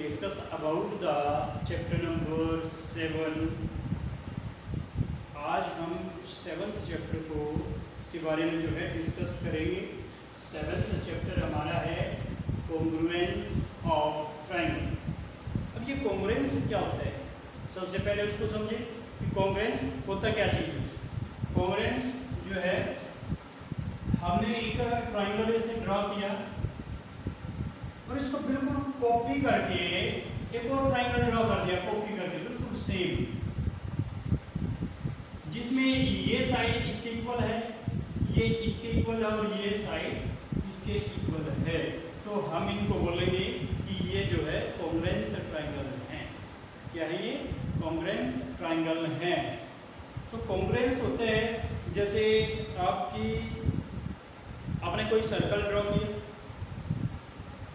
discuss about the chapter number 7. आज हम 7th chapter के बारे में जो है डिस्कस करेंगे। 7th चैप्टर हमारा है कॉन्ग्रुएंस ऑफ ट्रायंगल। अब ये कॉन्ग्रुएंस क्या होता है, सबसे पहले उसको समझे कि कॉन्ग्रुएंस होता क्या चीज़ है। कॉन्ग्रुएंस जो है, हमने एक ट्रायंगल ऐसे ड्रॉ किया और इसको बिल्कुल कॉपी करके एक और ट्रायंगल ड्रॉ कर दिया, कॉपी करके बिल्कुल सेम, जिसमें ये साइड इसके इक्वल है, ये इसके इक्वल है और ये साइड इसके इक्वल है। तो हम इनको बोलेंगे कि ये जो है कॉन्ग्रुएंस ट्रायंगल है। क्या है ये? कॉन्ग्रुएंस ट्रायंगल है। तो कॉन्ग्रुएंस होते हैं जैसे आपने कोई सर्कल ड्रॉ किया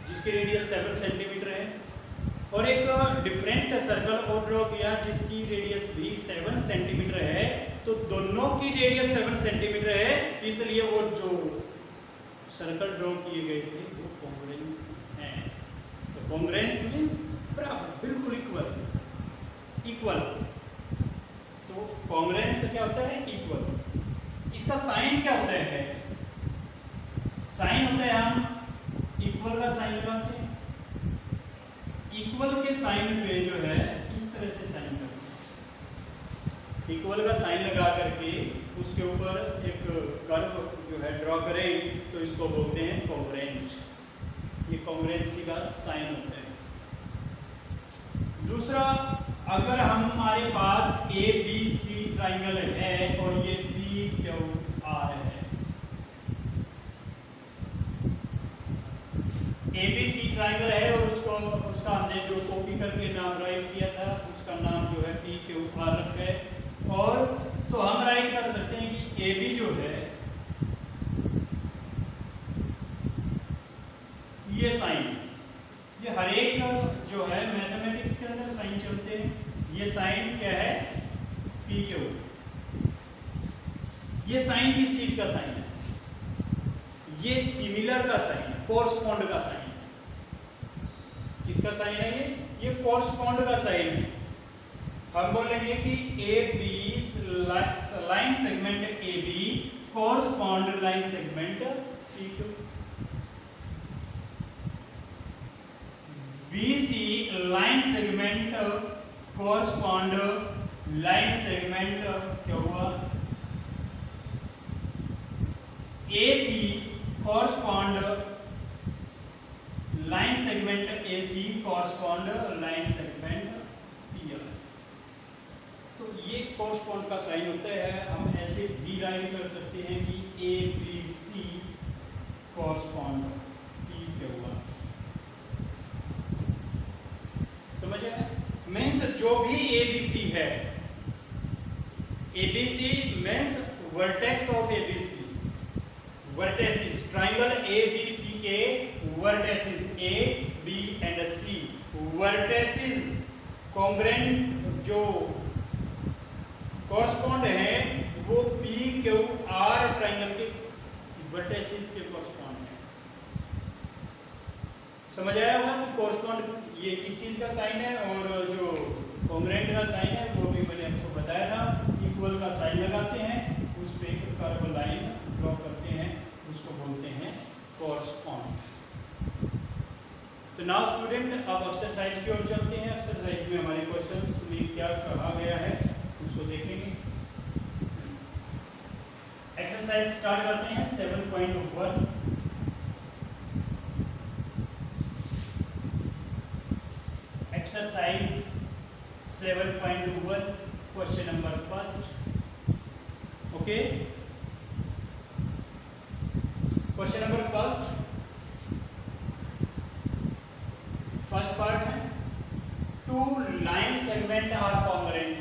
जिसकी रेडियस 7 सेंटीमीटर है और एक डिफरेंट सर्कल और ड्रॉ किया जिसकी रेडियस भी 7 सेंटीमीटर है। तो दोनों की रेडियस 7 सेंटीमीटर है, इसलिए वो जो सर्कल ड्रॉ किए गए थे वो कॉन्ग्रुएंस हैं। तो कॉन्ग्रुएंस मींस बराबर, बिल्कुल इक्वल। तो कॉन्ग्रुएंस क्या होता है? इक्वल। इसका साइन क्या होता है? साइन होता है, हम इक्वल का साइन लगाते हैं। इक्वल के साइन पे जो है इस तरह से साइन करें, इक्वल का साइन लगा करके उसके ऊपर एक कर्व जो है ड्रॉ करें तो इसको बोलते हैं कॉन्ग्रुएंट। ये कॉन्ग्रुएंसी का साइन होता है। दूसरा, अगर हमारे पास ए बी सी ट्राइंगल है और ये पी क्यू आर है, एबीसी ट्रायंगल है और उसका हमने जो कॉपी करके नाम राइट किया था उसका नाम जो है पी क्यू आर रखा है। और तो हम राइट कर सकते हैं कि एबी जो है ये साइन, ये हर एक जो है मैथमेटिक्स के अंदर साइन चलते हैं। ये साइन क्या है? P Q. ये साइन किस चीज का साइन है? ये सिमिलर का साइन है, कोरस्पॉन्ड का साइन है। किसका साइन है ये कोरस्पॉन्ड का साइन है। हम बोलेंगे कि A B line segment A B correspond line segment P Q. B C line segment correspond line segment क्या हुआ? A C correspond line segment AC correspond line segment PR। तो ये कोरस्पॉन्ड का साइन होता है। हम ऐसे भी राइट कर सकते हैं कि ABC कोरस्पॉन्ड PQ। समझ आया? मीन्स जो भी ABC है, ABC means vertex of ABC, vertices, triangle ABC के vertices A, B and C, vertices congruent जो कोरस्पॉन्ड है वो PQR ट्राइंगल के वर्टेसिस के कोरस्पॉन्ड है। समझ आया होगा कि कोरस्पॉन्ड ये किस चीज का साइन है और जो कॉन्ग्रुएंट का साइन है वो भी मैंने आपको बताया था। इक्वल का साइन लगाते हैं, उस पे एक कर्व लाइन ड्रॉ करते हैं, उसको बोलते हैं कोरस्पॉन्ड। तो नाउ स्टूडेंट, अब एक्सरसाइज की ओर चलते हैं। एक्सरसाइज में हमारे क्वेश्चंस में क्या कहा गया है उसको देखेंगे। एक्सरसाइज स्टार्ट करते हैं 7.1। Exercise 7.1 question number first. Okay, question number first part है two line segment are congruent.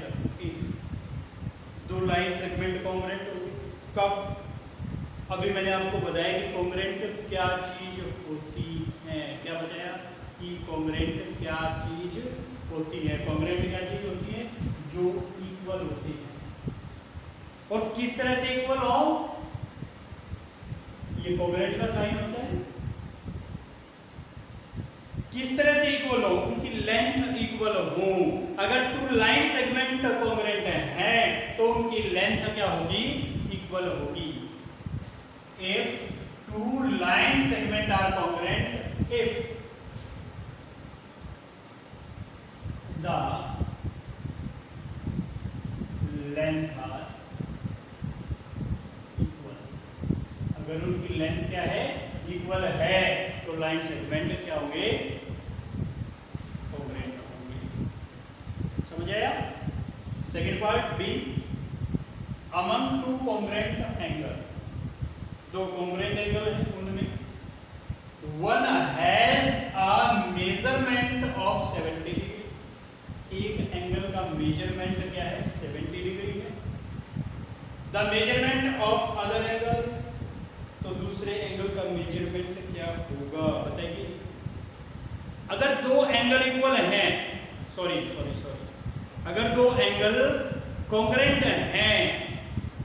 दो लाइन सेगमेंट कॉन्ग्रुएंट होंगे कब? अभी मैंने आपको बताया कि कॉन्ग्रुएंट क्या चीज होती है। क्या बताया कि कॉन्ग्रुएंट क्या चीज होती है? कॉन्ग्रुएंट क्या चीज होती है? जो इक्वल होती है। और किस तरह से इक्वल हो? ये कॉन्ग्रुएंट का साइन होता है। किस तरह से इक्वल हो? उनकी अगर टू लाइन सेगमेंट कॉन्ग्रुएंट है तो उनकी लेंथ क्या होगी, इक्वल होगी। If two line segment are congruent, if the length are equal, अगर उनकी लेंथ क्या है, इक्वल है, तो लाइन सेगमेंट क्या होंगे, कॉन्ग्रुएंट होंगे। समझ आया? Second part B, among two congruent angle, दो कॉन्ग्रुएंट एंगल है, उनमें one has a measurement of 70 degree, एक एंगल का मेजरमेंट क्या है, 70 डिग्री है। The measurement of other angles, तो दूसरे एंगल का मेजरमेंट क्या होगा, बताइए। अगर दो एंगल इक्वल हैं, सॉरी, अगर दो एंगल कॉन्ग्रुएंट हैं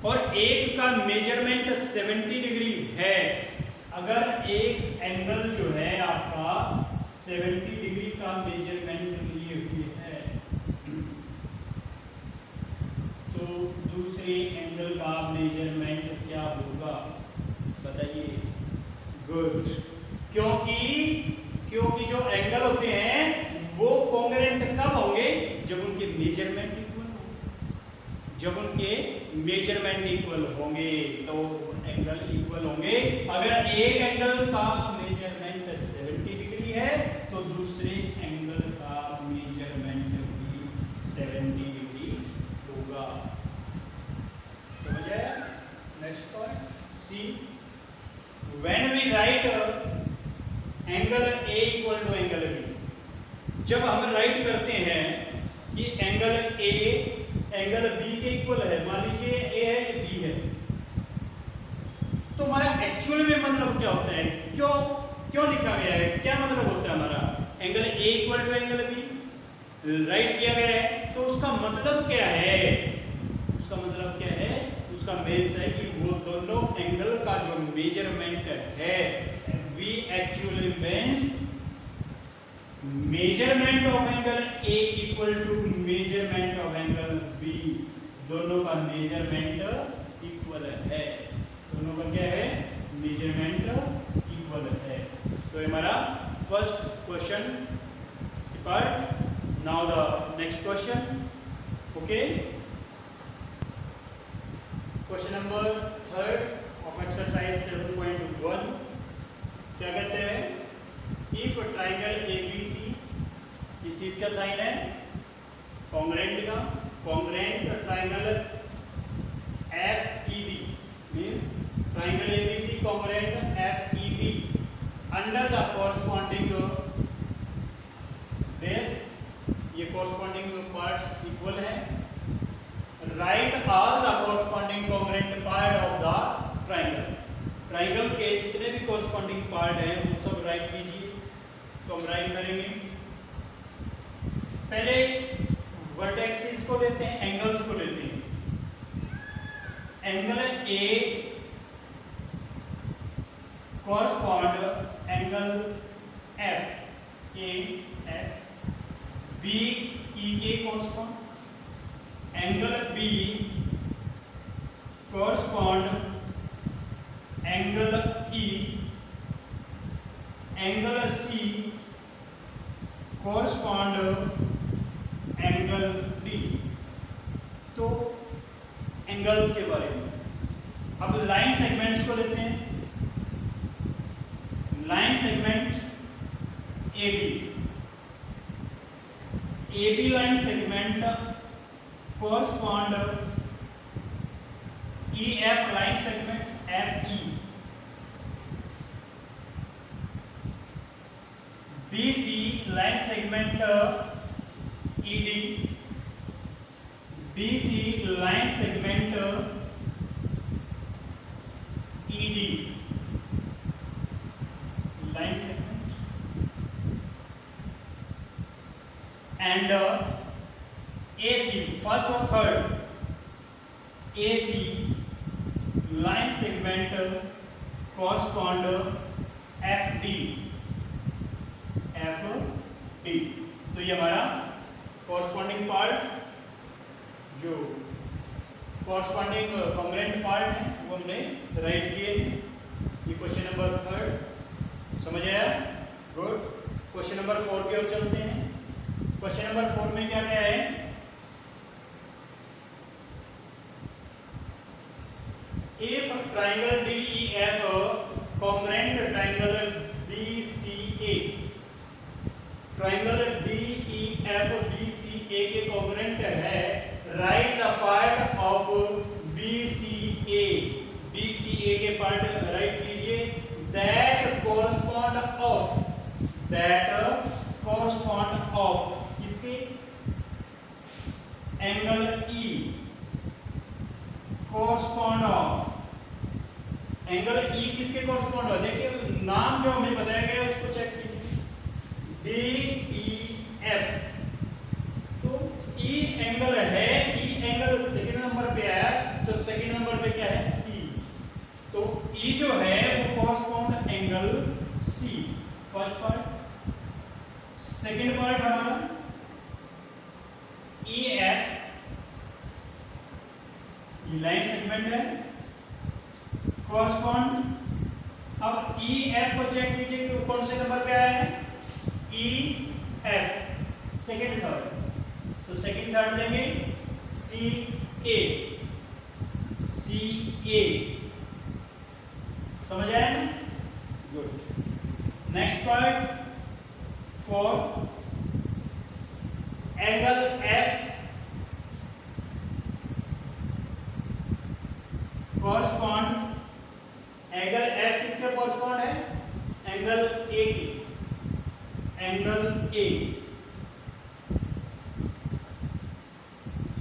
और एक का मेजरमेंट 70 डिग्री है, अगर एक एंगल जो है आपका 70 डिग्री का मेजरमेंट लिए हुए है, तो दूसरे एंगल का मेजरमेंट क्या होगा, बताइए। गुड, क्योंकि जो एंगल होते हैं वो कॉन्ग्रुएंट कब होंगे, जब उनके मेजरमेंट इक्वल होंगे। जब उनके मेजरमेंट इक्वल होंगे तो एंगल इक्वल होंगे। अगर एक एंगल का मेजरमेंट 70 डिग्री है तो दूसरे एंगल का मेजरमेंट भी 70 डिग्री होगा। समझ आया? Next point C, when we write angle A equal to angle B, जब हम राइट करते हैं कि एंगल ए एंगल बी के इक्वल है, मान लीजिए ए है ये बी है, तो हमारा एक्चुअल में मतलब क्या होता है, क्यों लिखा गया है, क्या मतलब होता है हमारा, angle A equal to angle B write किया गया है, तो उसका मतलब क्या है, उसका मतलब क्या है, उसका मीन्स है कि वो दोनों एंगल का जो मेजरमेंट है, we actually means measurement of angle A equal to measurement of angle B, दोनों का मेजरमेंट इक्वल है, दोनों का क्या है, मेजरमेंट इक्वल है। तो हमारा first question part. Now the next question, okay. Question number 3 of exercise 7.1 क्या कहते हैं, इफ ट्राइंगल एबीसी, इस चीज का साइन है कॉन्ग्रुएंट का, congruent triangle FED means triangle ABC congruent FED under the corresponding base, ये कॉरस्पॉन्डिंग पार्ट्स इक्वल है, right all the corresponding congruent part of the triangle, triangle के जितने भी कॉरस्पॉन्डिंग पार्ट हैं वो सब राइट कीजिए। तो हम राइट करेंगे, पहले वर्टेक्सिस को लेते हैं, एंगल्स को लेते हैं। Angle A correspond angle F, A F, B E के correspond, angle B correspond angle E, angle C correspond angle D. तो एंगल्स के बारे में, अब लाइन सेगमेंट्स को लेते हैं। Line segment AB line segment correspond EF line segment FE, BC line segment ED, BC line segment ED line segment, and AC first और third, AC line segment correspond FD, FD। तो ये हमारा corresponding corresponding part, जो corresponding congruent part है वो हमने right किए हैं। ये क्वेश्चन नंबर 3 समझ आया? गुड। क्वेश्चन नंबर 4 की ओर चलते हैं। क्वेश्चन नंबर 4 में क्या क्या है? If triangle DEF congruent triangle BCA, triangle DEF BCA के कॉन्ग्रुएंट है, right the part of BCA, BCA के पार्ट राइट कीजिए, दैट कोरस्पॉन्ड ऑफ किसके? Angle E correspond of angle E किसके कोरस्पॉन्ड हो? देखिए नाम जो हमें बताया गया है उसको चेक कीजिए, DEF। तो E एंगल है, E एंगल सेकंड नंबर पे आया, तो सेकंड नंबर पे क्या है? C। तो E जो है वो correspond angle C, first part. Second part हमारा EF, ये लाइन सेगमेंट है, कोरस्पॉन्ड। अब EF को चेक कीजिए कि कौन से नंबर पे आया है? EF सेकंड थर्ड, तो सेकंड थर्ड लेंगे CA, समझ आया ना? Good. Next part for angle F correspond, angle F किसके कोरस्पॉन्ड है? एंगल A की, एंगल A,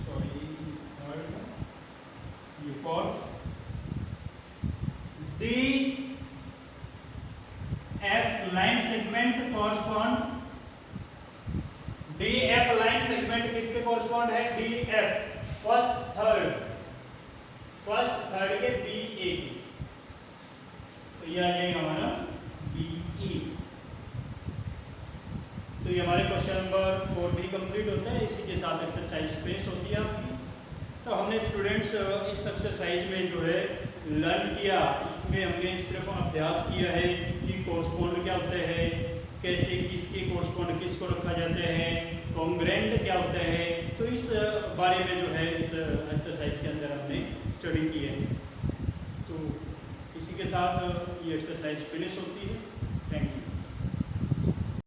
सॉरी ये fourth, DF line segment correspond, DF line segment किसके कोरस्पॉन्ड है? DF फर्स्ट थर्ड के BA की, तो ये आ जाएगा हमारा BE। तो ये हमारे क्वेश्चन नंबर 4 भी कंप्लीट होता है, इसी के साथ एक्सरसाइज फिनिश होती है आपकी। तो हमने स्टूडेंट्स इस एक्सरसाइज में जो है लर्न किया, इसमें हमने सिर्फ अभ्यास किया है कि कोरस्पॉन्ड क्या होते हैं, कैसे किसके कोरस्पॉन्ड किसको रखा जाता है, कॉन्ग्रुएंट क्या होता है, तो इस बारे में जो है इस एक्सरसाइज के अंदर हमने स्टडी की है। तो इसी के साथ ये एक्सरसाइज फिनिश होती है।